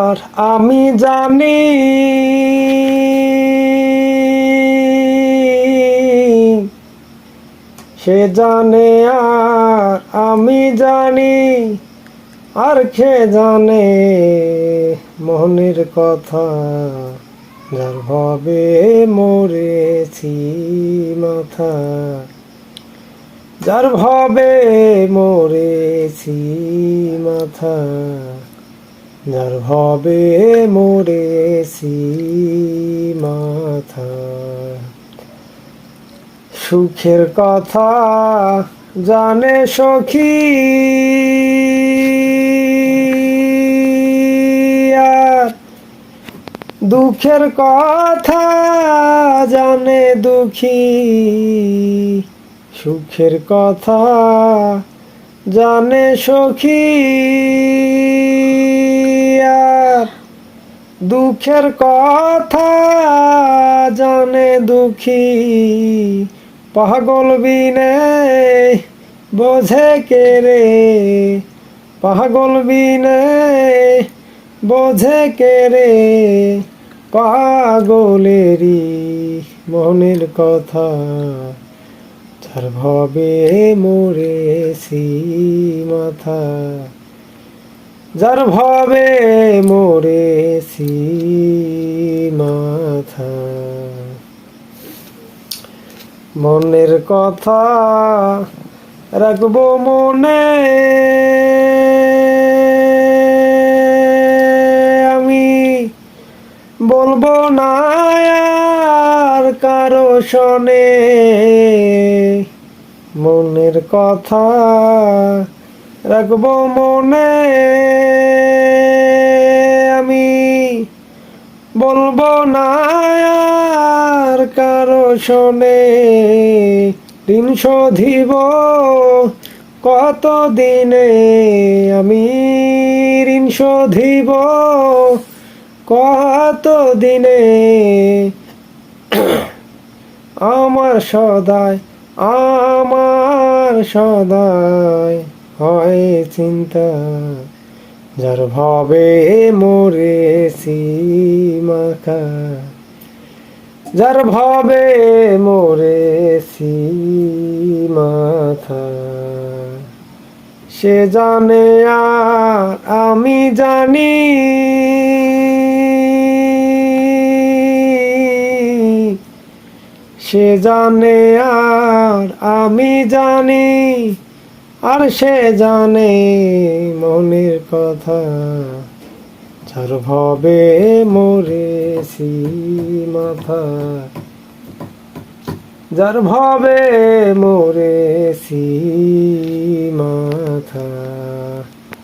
আর আমি জানি সে জানে আর আমি জানি আর কে জানে মনের কথা যার ভাবে মরেছি মাথা যার ভাবে মরেছি মাথা যার ভাবে মরেছি মাথা সুখের কথা জানে সখী আর দুঃখের কথা জানে দুঃখী সুখের কথা জানে সখী আর দুঃখের কথা জানে দুঃখী পাগল বিনে বোঝে কে রে পাগল বিনে বোঝে কে রে পাগলেরই মনের কথা যার ভাবে মরেছি মাথা যার ভাবে মরেছি মাথা মনের কথা রাখবো মনে আমি বলবো না আর কারো শোনে মনের কথা রাখবো মনে আমি বলবো না আর কারো শোনে ঋণ শোধিব কত দিনে আমি ঋণ শোধিব কত দিনে আমার সদাই হয় চিন্তা যার ভাবে মরেছি মাথা যার ভাবে মরেছি মাথা সে জানে আর আমি জানি সে জানে আর আমি জানি আর সে জানে মনের কথা যার ভাবে মরেছি মাথা যার ভাবে মরেছি মাথা।